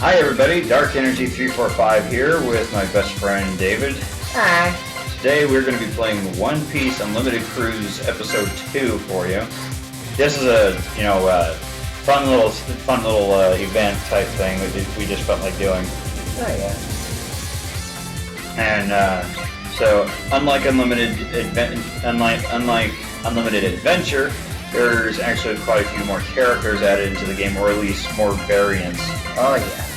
Hi everybody, Dark Energy 345 here with my best friend David. Hi. Today we're going to be playing One Piece Unlimited Cruise Episode 2 for you. This is a, fun little event type thing that we just felt like doing. Oh yeah. And so, unlike Unlimited Adventure, there's actually quite a few more characters added into the game, or at least more variants. Oh yeah.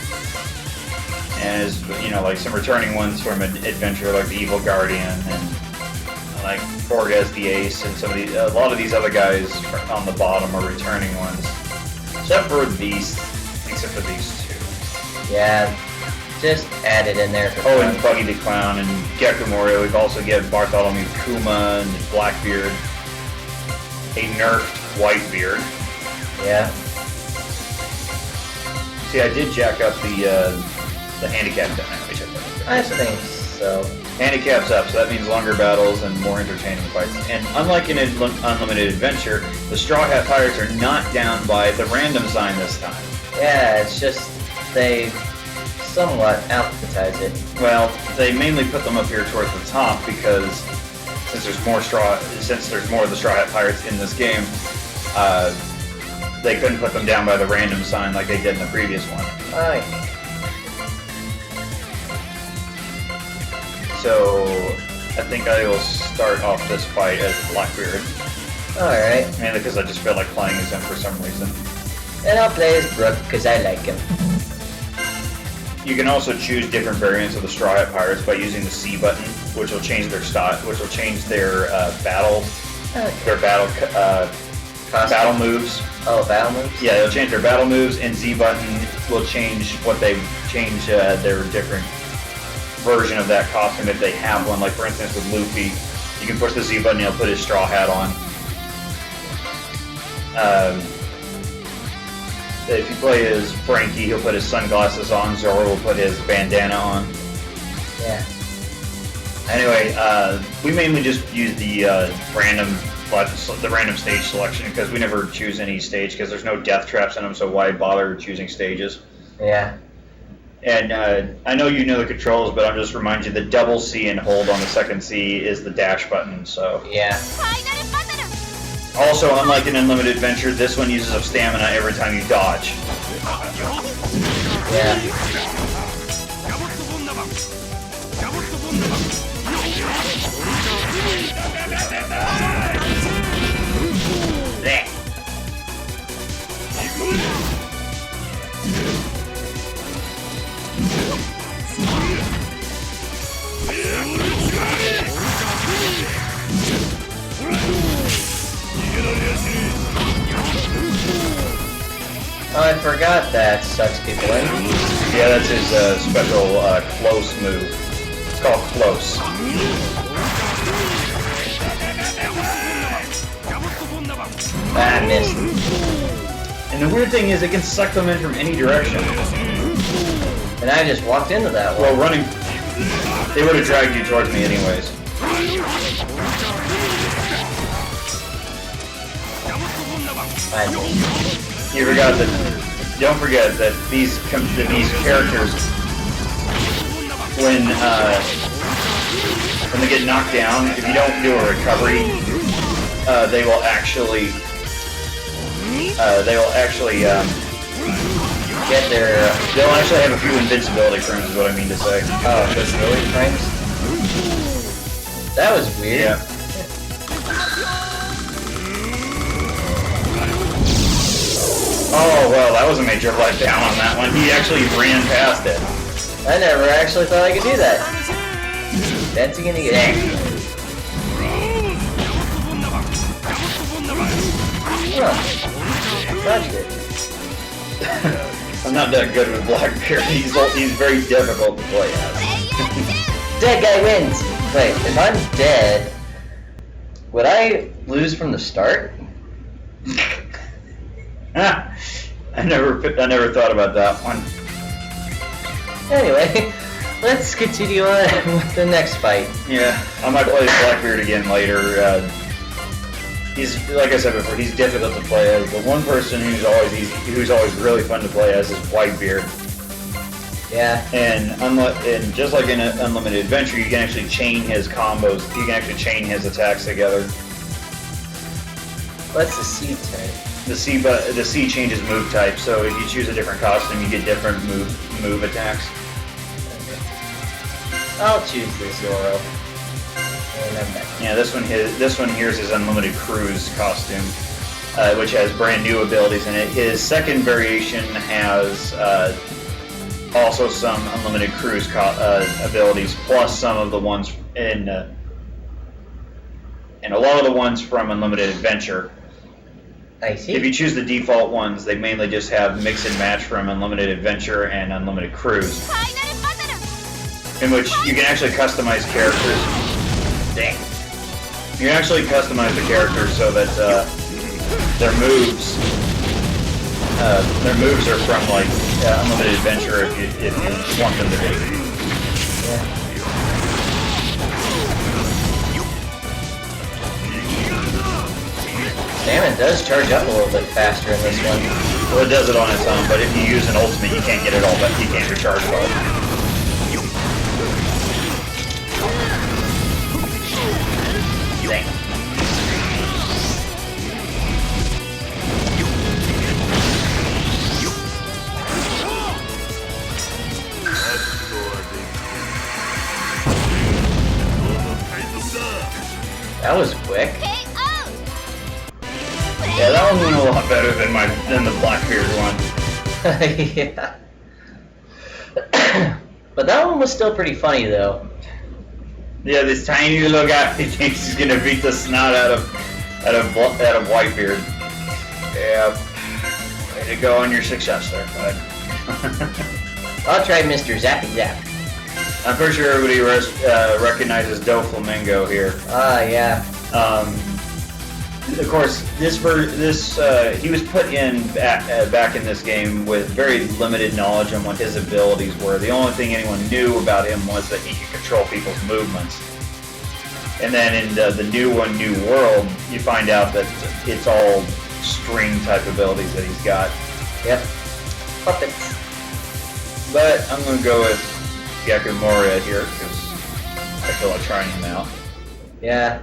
And like some returning ones from an adventure, like the Evil Guardian and like Forges the Ace, and a lot of these other guys on the bottom are returning ones, except for these two. Yeah. Just add it in there for Oh, fun. and Buggy the Clown and Gecko Moria. We've also got Bartholomew Kuma and Blackbeard, a nerfed Whitebeard. Yeah. See, I did jack up the handicap damage. I think so. Handicap's up, so that means longer battles and more entertaining fights. And unlike in Unlimited Adventure, the Straw Hat Pirates are not down by the random sign this time. Yeah, it's just they somewhat alphabetize it. Well, they mainly put them up here towards the top because since there's more of the Straw Hat Pirates in this game, they couldn't put them down by the random sign like they did in the previous one. Oh, So I think I will start off this fight as Blackbeard, alright. mainly because I just feel like playing as him for some reason. And I'll play as Brook because I like him. You can also choose different variants of the Straw Hat Pirates by using the C button, which will change their battle battle moves. Oh, battle moves? Yeah, they'll change their battle moves, and Z button will change their different version of that costume if they have one. Like for instance with Luffy, you can push the Z button, he'll put his straw hat on. If you play as Frankie, he'll put his sunglasses on. Zoro will put his bandana on. Yeah. Anyway, we mainly just use the random stage selection because we never choose any stage because there's no death traps in them, so why bother choosing stages? Yeah. And I know you know the controls, but I'm just reminding you the double C and hold on the second C is the dash button, so. Yeah. Also, unlike in Unlimited Adventure, this one uses up stamina every time you dodge. Yeah. Blech. Oh, I forgot that sucks people in. Yeah, that's his special close move. It's called close. Ah, I missed. And the weird thing is it can suck them in from any direction. And I just walked into that one. Well, running, they would have dragged you towards me anyways. I missed. Don't forget that these characters, when they get knocked down, if you don't do a recovery, they'll actually have a few invincibility frames, is what I mean to say. Oh, invincibility frames? That was weird. Yeah. Oh, well, that was a major letdown on that one. He actually ran past it. I never actually thought I could do that. That's gonna get angry. Huh. Touched it. I'm not that good with Blackbeard. He's very difficult to play as. Dead guy wins! Wait, if I'm dead, would I lose from the start? I never thought about that one. Anyway, let's continue on with the next fight. Yeah, I might play Blackbeard again later. He's, like I said before, he's difficult to play as. The one person who's always really fun to play as is Whitebeard. Yeah. And just like in Unlimited Adventure, you can actually chain his combos. You can actually chain his attacks together. What's the C type? The C changes move type, so if you choose a different costume, you get different move attacks. Okay. I'll choose the Zoro. And I'm back. Yeah, this one here is his Unlimited Cruise costume, which has brand new abilities in it. His second variation has also some Unlimited Cruise abilities, plus some of the ones in and a lot of the ones from Unlimited Adventure. I see. If you choose the default ones, they mainly just have mix and match from Unlimited Adventure and Unlimited Cruise, in which you can actually customize characters. Dang. You can actually customize the characters so that their moves are from like Unlimited Adventure if you want them to be. Yeah. Salmon does charge up a little bit faster in this one. Well, it does it on its own, but if you use an ultimate, you can't get it all, but you can't recharge it all. Dang. That was quick. Yeah, that one went a lot better than the Blackbeard one. Yeah. But that one was still pretty funny though. Yeah, this tiny little guy, he thinks he's gonna beat the snot out of Whitebeard. Yeah, way to go on your success there, bud. I'll try Mr. Zappy Zap. I'm pretty sure everybody recognizes Doflamingo here. Ah, yeah. Of course, he was put in back in this game with very limited knowledge on what his abilities were. The only thing anyone knew about him was that he could control people's movements. And then in the new one, New World, you find out that it's all string type abilities that he's got. Yep. Puppets. But I'm going to go with Gecko Moria here because I feel like trying him out. Yeah.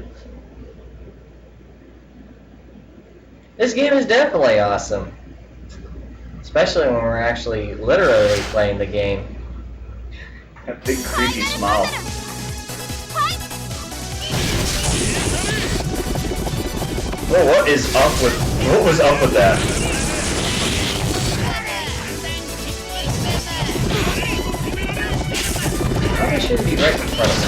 This game is definitely awesome. Especially when we're actually literally playing the game. That big creepy smile. Whoa, what was up with that? Probably should be right in front of me.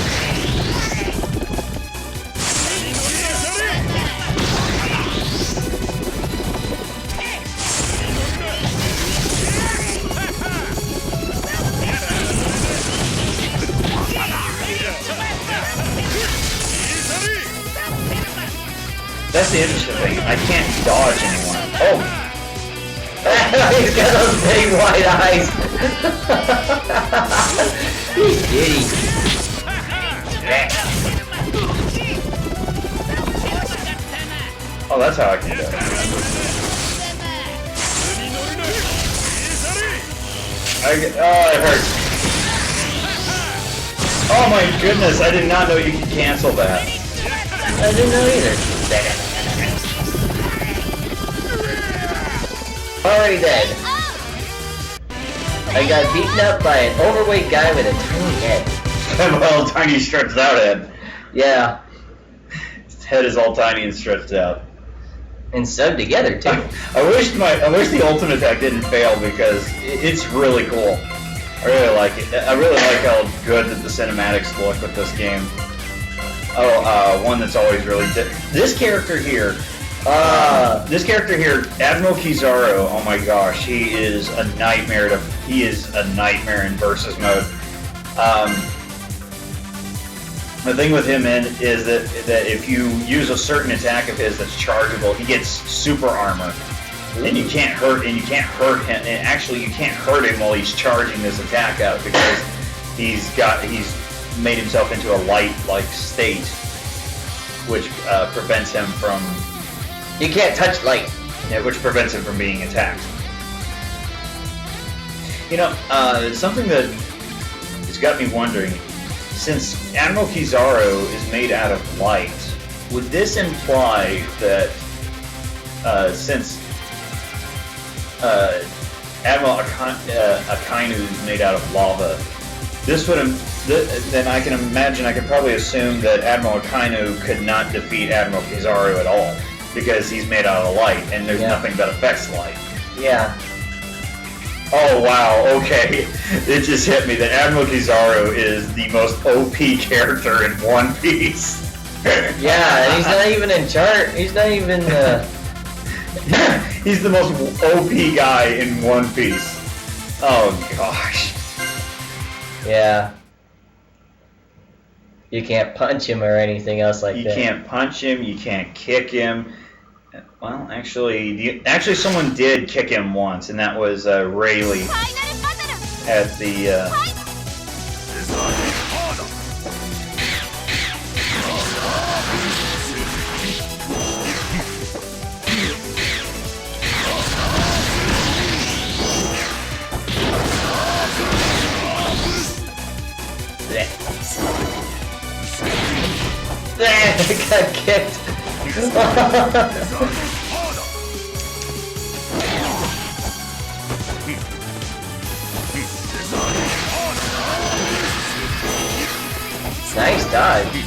That's the interesting thing. I can't dodge anyone. Oh! He's got those big white eyes. He's giddy. Oh, that's how I can do it. Oh, it hurts. Oh my goodness, I did not know you could cancel that. I didn't know either. Already dead. I got beaten up by an overweight guy with a tiny head. Well, tiny stretched out head. Yeah. His head is all tiny and stretched out. And sewed together too. I wish the ultimate attack didn't fail because it's really cool. I really like it. I really like how good that the cinematics look with this game. Oh, one that's always really this character here. Admiral Kizaru. Oh my gosh, he is a nightmare in versus mode. The thing with him is that if you use a certain attack of his that's chargeable, he gets super armor, and you can't hurt him. And actually, you can't hurt him while he's charging this attack out because he's made himself into a light-like state, which prevents him from. You can't touch light. Yeah, which prevents him from being attacked. You know, something that has got me wondering, since Admiral Kizaru is made out of light, would this imply that since Admiral Akainu is made out of lava, this would then I can imagine, I could probably assume that Admiral Akainu could not defeat Admiral Kizaru at all, because he's made out of light, and there's nothing that affects light. Yeah. Oh wow, okay. It just hit me that Admiral Kizaru is the most OP character in One Piece. Yeah, and he's not even in chart. He's not even. He's the most OP guy in One Piece. Oh gosh. Yeah. You can't punch him or anything else like You that. can't punch him. You can't kick him. Well, actually, someone did kick him once, and that was Rayleigh at the. Got kicked. Nice dodge.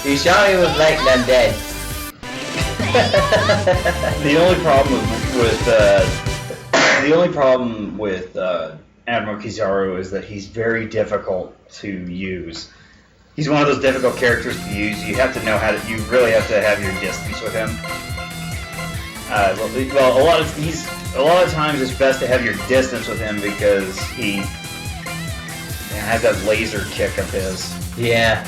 You shot me with lightning, I'm dead. The only problem with Admiral Kizaru is that he's very difficult to use. He's one of those difficult characters to use. You have to know how to. You really have to have your distance with him. Well, a lot of times it's best to have your distance with him because he has that laser kick of his. Yeah.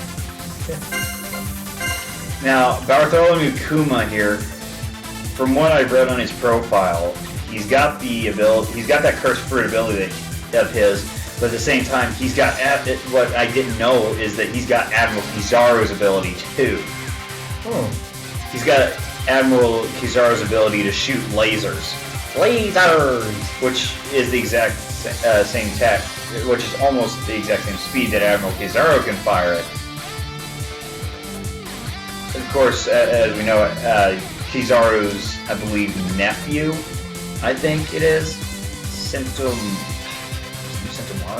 Now, Bartholomew Kuma here, from what I've read on his profile, he's got the ability, he's got that cursed fruit ability of his, but at the same time, he's got, what I didn't know is that he's got Admiral Kizaru's ability too. He's got Admiral Kizaru's ability to shoot lasers. Lasers! Which is the exact same tech, which is almost the exact same speed that Admiral Kizaru can fire it. Of course, as we know, Kizaru's, I believe, nephew, I think it is, Sentomaru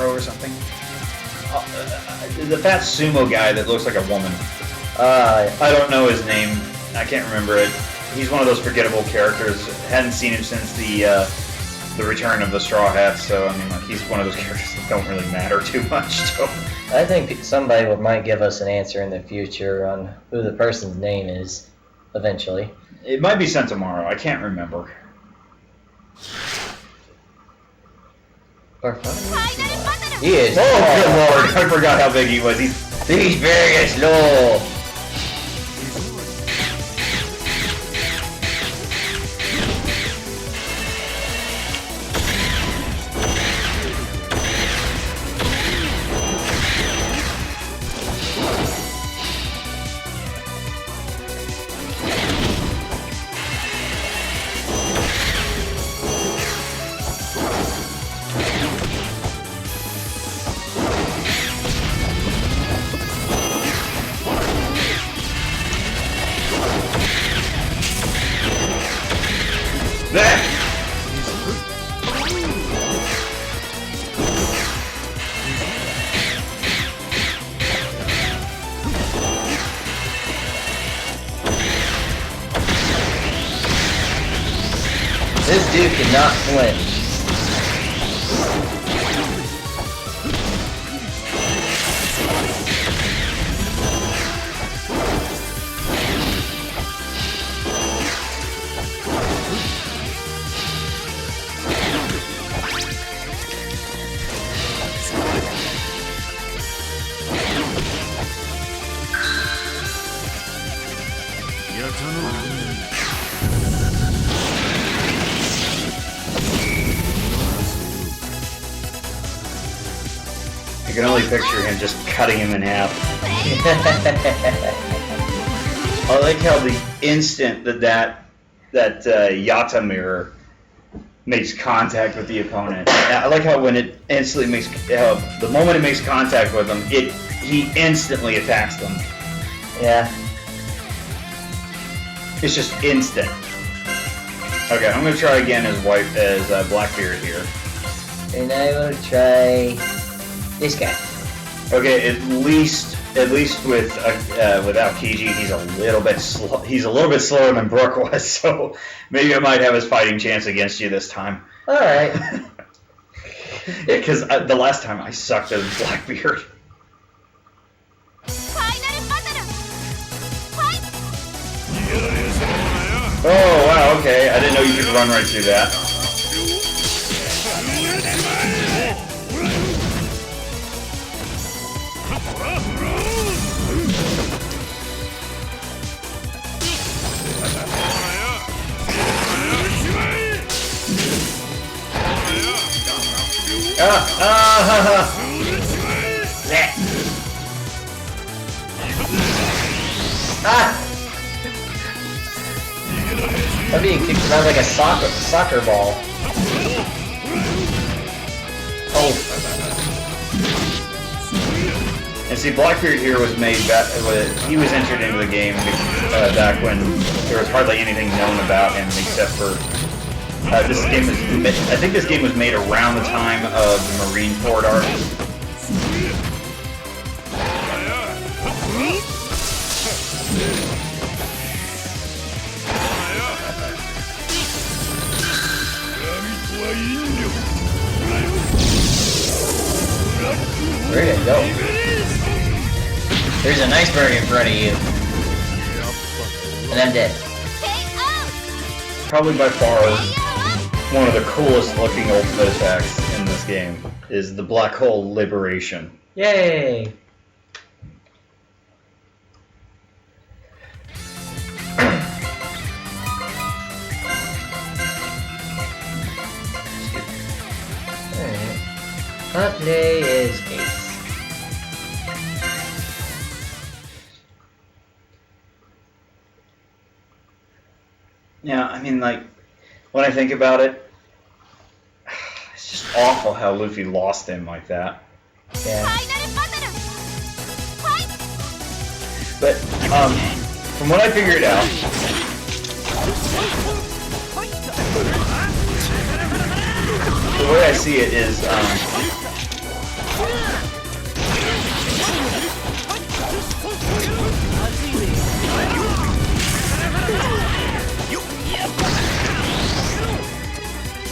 or something? The fat sumo guy that looks like a woman. I don't know his name. I can't remember it. He's one of those forgettable characters. Hadn't seen him since the return of the Straw Hats, so I mean, like, he's one of those characters that don't really matter too much. So. I think somebody might give us an answer in the future on who the person's name is, eventually. It might be Sentomaru. I can't remember. Or he is. Oh, good lord! I forgot how big he was. He's very slow. This dude cannot flinch. I can only picture him just cutting him in half. I like how the instant that Yata mirror makes contact with the opponent. I like how when it instantly makes the moment it makes contact with them, he instantly attacks them. Yeah. It's just instant. Okay, I'm gonna try again as Blackbeard here. And I will try this guy. Okay, at least with without Kiji, he's a little bit slow. He's a little bit slower than Brook was, so maybe I might have his fighting chance against you this time. All right. Because the last time I sucked as Blackbeard. Oh wow, okay. I didn't know you could run right through that. I'm being kicked around like a soccer ball. Oh. And see, Blackbeard here was made back. He was entered into the game back when there was hardly anything known about him except for this game was. I think this game was made around the time of the Marine Port arc. Where did it go? There's an iceberg in front of you. And I'm dead. Probably by far one of the coolest looking ultimate attacks in this game is the Black Hole Liberation. Yay! Alright. Up today is Ace. Yeah, I mean, like, when I think about it, it's just awful how Luffy lost him like that. Yeah. But, from what I figured out, the way I see it is,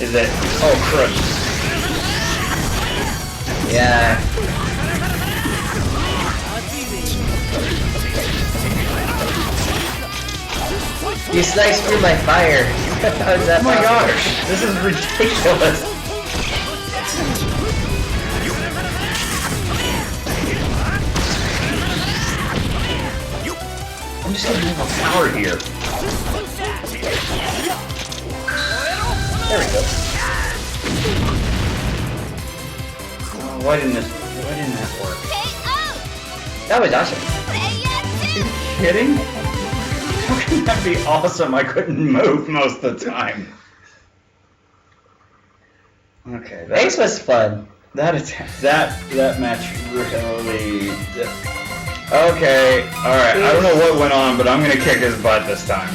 is that, oh crud. Yeah. You sliced through my fire. How is that Oh my possible? gosh, this is ridiculous. I'm just getting more power here. There we go. Oh, why didn't that work? That was awesome. Are you kidding? How can that be awesome? I couldn't move most of the time. Okay, Ace was fun. that match really. Okay, all right. I don't know what went on, but I'm gonna kick his butt this time.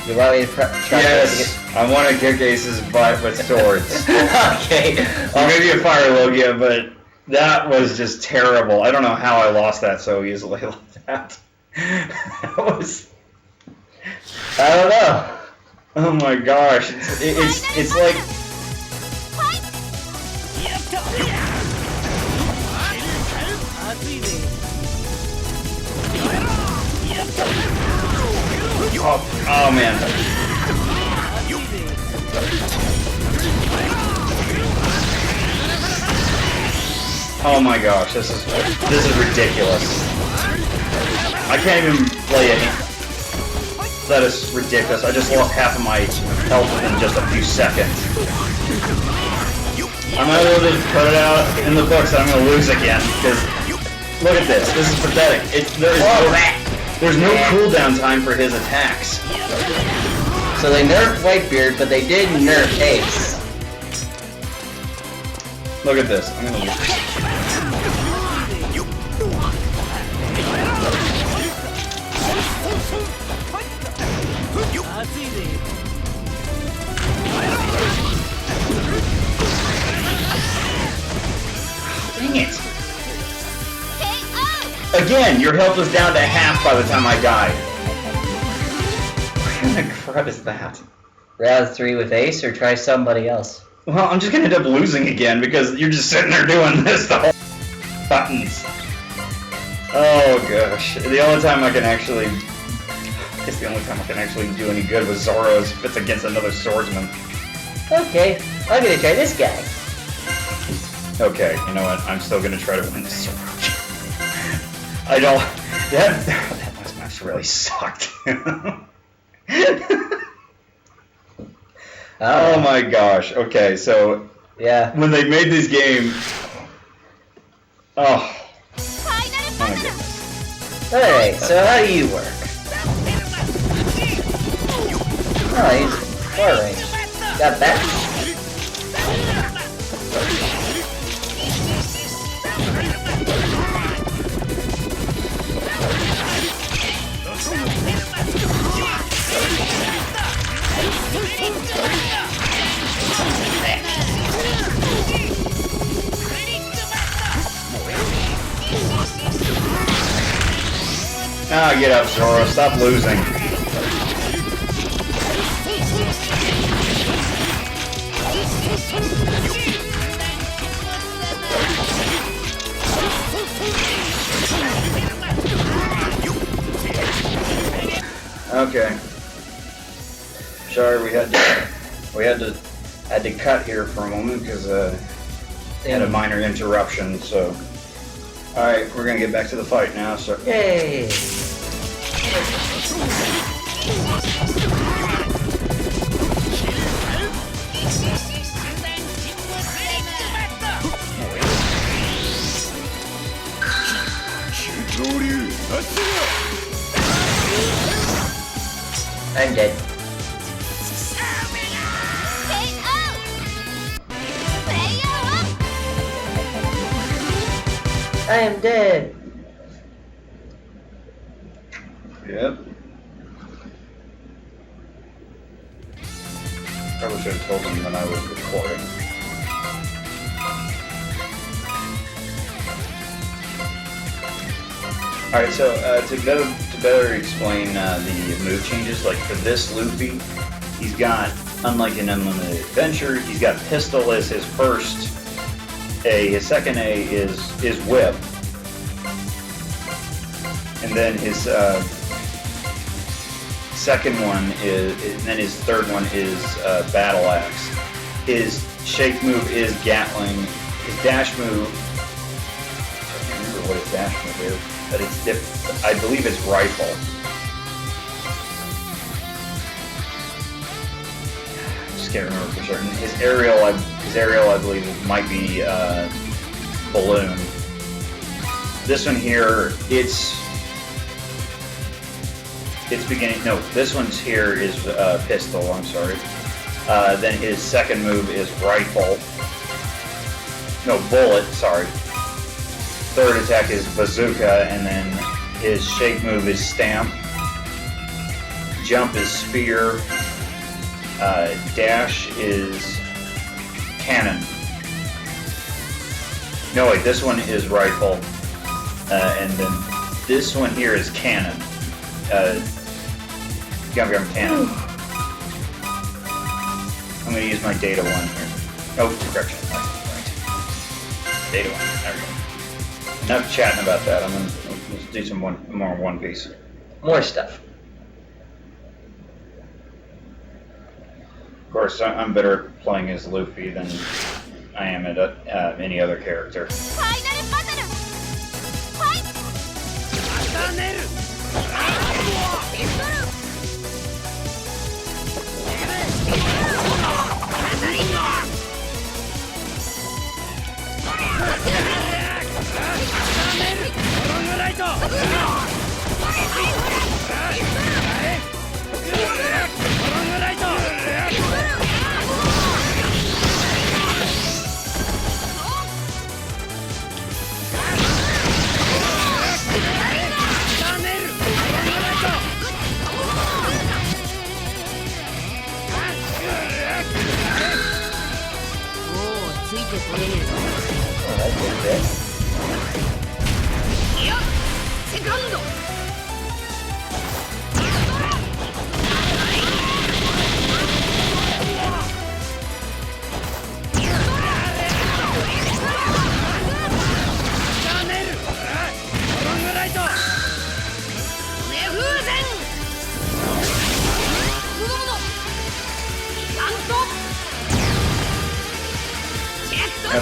You want me to try Yes, I want to kick Ace's butt with swords. Okay. Or maybe a fire Logia, but that was just terrible. I don't know how I lost that so easily like that. That was. I don't know. Oh my gosh, it's like. Oh man. Oh my gosh, this is ridiculous. I can't even play it. That is ridiculous. I just lost half of my health in just a few seconds. I'm not able to cut it out in the books that I'm going to lose again, because look at this. This is pathetic. There's no cooldown time for his attacks. So they nerfed Whitebeard, but they did nerf Ace. Look at this. I'm going to lose. Dang it! Again, your health was down to half by the time I died. What kind of crap is that? Round 3 with Ace, or try somebody else? Well, I'm just gonna end up losing again because you're just sitting there doing this the whole buttons. Oh gosh. The only time I can actually... I guess the only time I can actually do any good with Zoro is if it's against another swordsman. Okay, I'm gonna try this guy. Okay, you know what? I'm still gonna try to win this Zoro. I don't... That last match really sucked. Oh my gosh. Okay, so... Yeah. When they made this game... Oh. Oh my goodness. Alright, so how do you work? Oh, he's far range. Got that? Ah, get up, Zoro. Stop losing. Okay. Sorry, we had to cut here for a moment because had a minor interruption. So, all right, we're gonna get back to the fight now. So, Yay! I'm dead. I am dead. yep. Probably should have told them when I was recording. Alright, so to better explain the move changes, like for this Luffy, he's got, unlike in Unlimited Adventure, he's got Pistol as his first A, his second A is Whip, and then his second one is, and then his third one is Battle Axe. His shake move is Gatling. His dash move, I can't remember what his dash move is, but it's different. I believe it's Rifle. I just can't remember for certain. His aerial, I believe, might be Balloon. This one here, it's beginning. No, this one's here is Pistol. I'm sorry. Then his second move is Rifle. No, Bullet. Sorry. Third attack is Bazooka, and then his shake move is Stamp. Jump is Spear. Dash is Cannon. No, wait, this one is Rifle. And then this one here is Cannon. Gum Gum Cannon. I'm going to use my Data 1 here. Oh, correction. That's right. Data 1. There we go. Enough chatting about that. Let's do some more One Piece. More stuff. Of course, I'm better playing as Luffy than I am at any other character.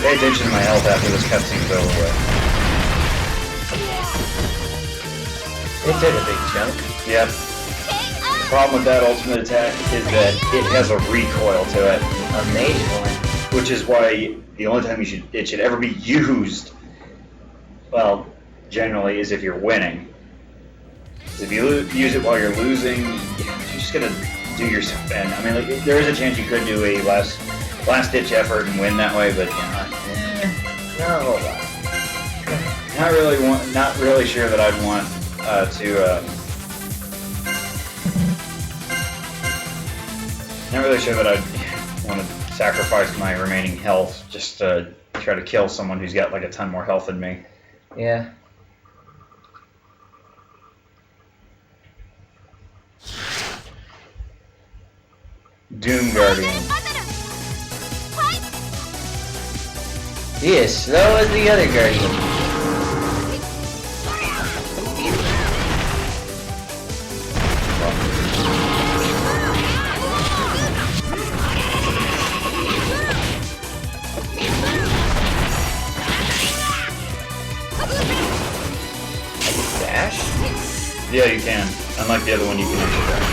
pay attention to my health after this cutscene's over with. It took a big chunk. Yep. The problem with that ultimate attack is that it has a recoil to it. A major one. Which is why the only time it should ever be used, well, generally, is if you're winning. If you use it while you're losing, you're just gonna do yourself in. I mean, like, there is a chance you could do a last-ditch effort and win that way, but No. not really sure that I'd want not really sure that I'd want to sacrifice my remaining health just to try to kill someone who's got like a ton more health than me. Yeah. Doom Guardian. He is slow as the other Guardian. Dash? Yeah, you can. Unlike the other one, you can actually dash.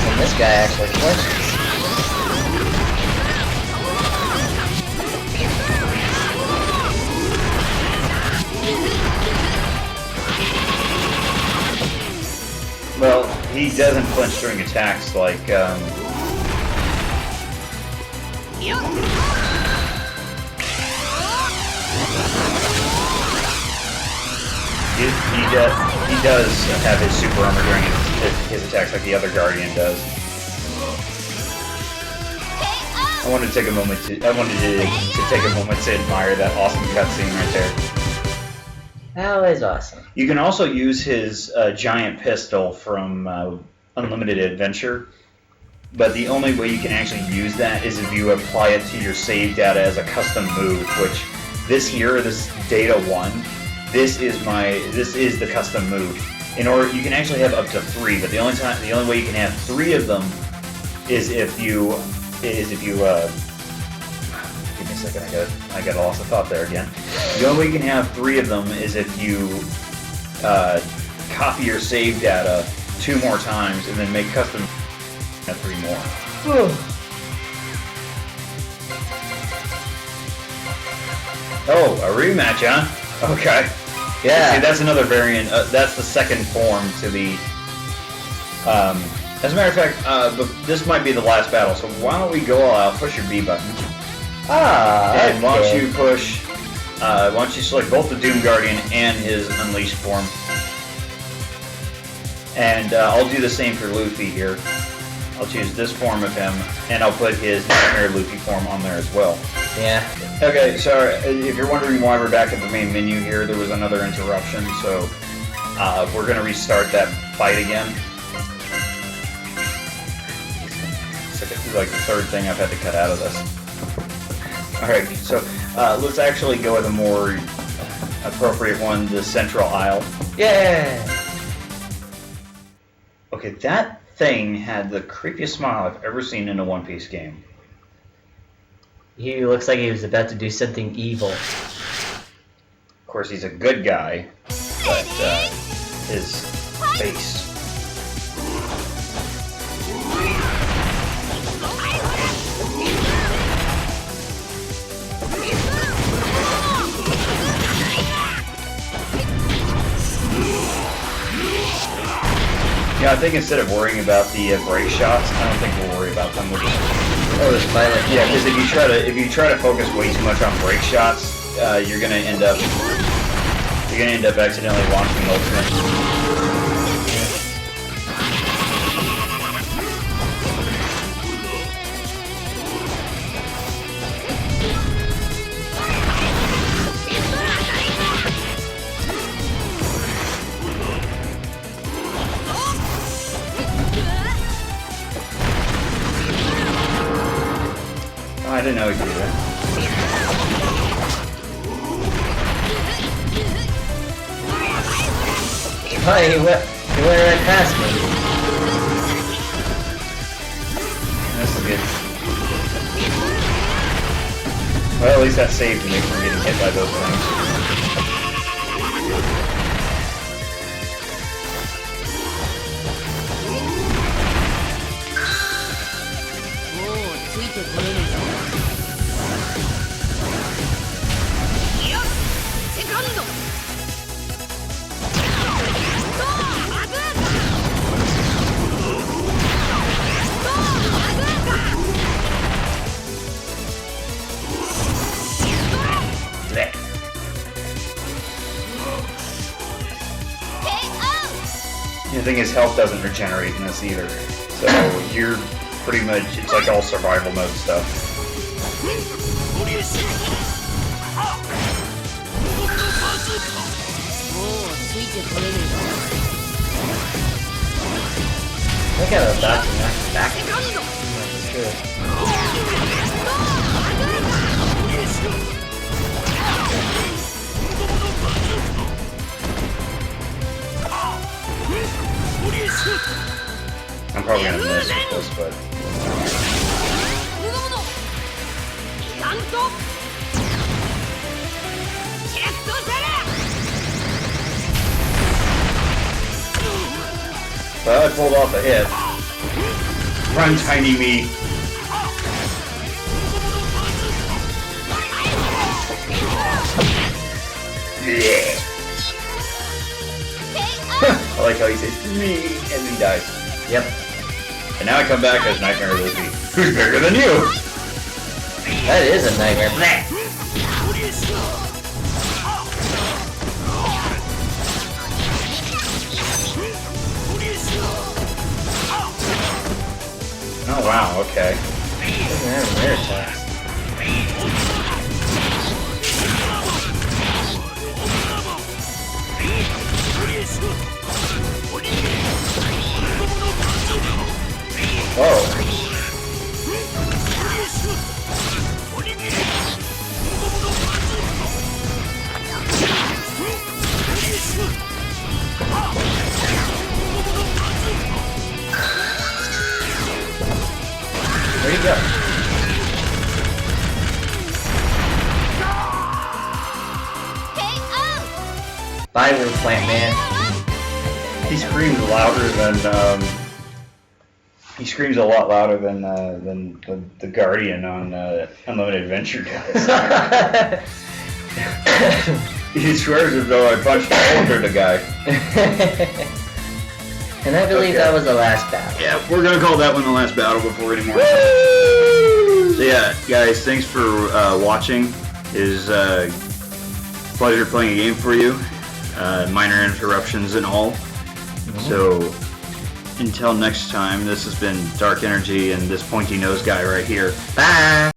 And this guy actually flinches. Well, he doesn't flinch during attacks like, he does have his super armor during his attacks like the other Guardian does. I wanted to take a moment to admire that awesome cutscene right there. That was awesome. You can also use his giant pistol from Unlimited Adventure, but the only way you can actually use that is if you apply it to your save data as a custom move, which this Data 1, this is the custom move. In order, you can actually have up to 3, but the only way you can have 3 of them is if you give me a second, I got lost of thought there again. The only way you can have 3 of them is if you copy your save data 2 more times and then make custom 3 more. Oh, a rematch, huh? Okay. Yeah. See, that's another variant. That's the second form to the. As a matter of fact, but this might be the last battle. So why don't we go all out? Push your B button. And why don't you push? Why don't you select both the Doom Guardian and his Unleashed form? And I'll do the same for Luffy here. I'll choose this form of him, and I'll put his Nightmare Luffy form on there as well. Yeah. Okay, so if you're wondering why we're back at the main menu here, there was another interruption, so we're going to restart that fight again. It's like the third thing I've had to cut out of this. Alright, so let's actually go with a more appropriate one, the Central Isle. Yeah. Okay, that thing had the creepiest smile I've ever seen in a One Piece game. He looks like he was about to do something evil. Of course, he's a good guy, but his face. Yeah, I think instead of worrying about the break shots, I don't think we'll worry about them. We'll just fight it. Yeah, because if you try to focus way too much on break shots, you're gonna end up accidentally launching ultimate. I didn't know he could do that. Oh, he went right past me. Well, at least that saved me from getting hit by those things. もうついてこれねえぞ。いや、セカンド。ドアバズーカ。ドアバズーカ。Blech. The thing is, health doesn't regenerate in this either. So you're pretty much, it's like all survival mode stuff. もうついてこれねえぞ。 Look at those dots and knock back. セカンド。 For sure. ドアバズーカ。 I'm probably gonna miss with this, but 無謀のギガントチェストセレ well, I pulled off a hit. Run, tiny me. Yeah. I like how he says me and he dies. Yep. And now I come back as Nightmare Luffy. Who's bigger than you? That is a nightmare. Blech. Oh wow, okay. Doesn't have mirror attacks. Whoa. Where'd he go? Bye, little plant man. He screams louder than he screams a lot louder than the Guardian on Unlimited Adventure does. He swears as though I punched a hole through the guy. And I believe Okay. that was the last battle. Yeah, we're gonna call that one the last battle before any more. So yeah, guys, thanks for watching. It is a pleasure playing a game for you. Minor interruptions and all. So until next time, this has been Dark Energy and this pointy nose guy right here. Bye!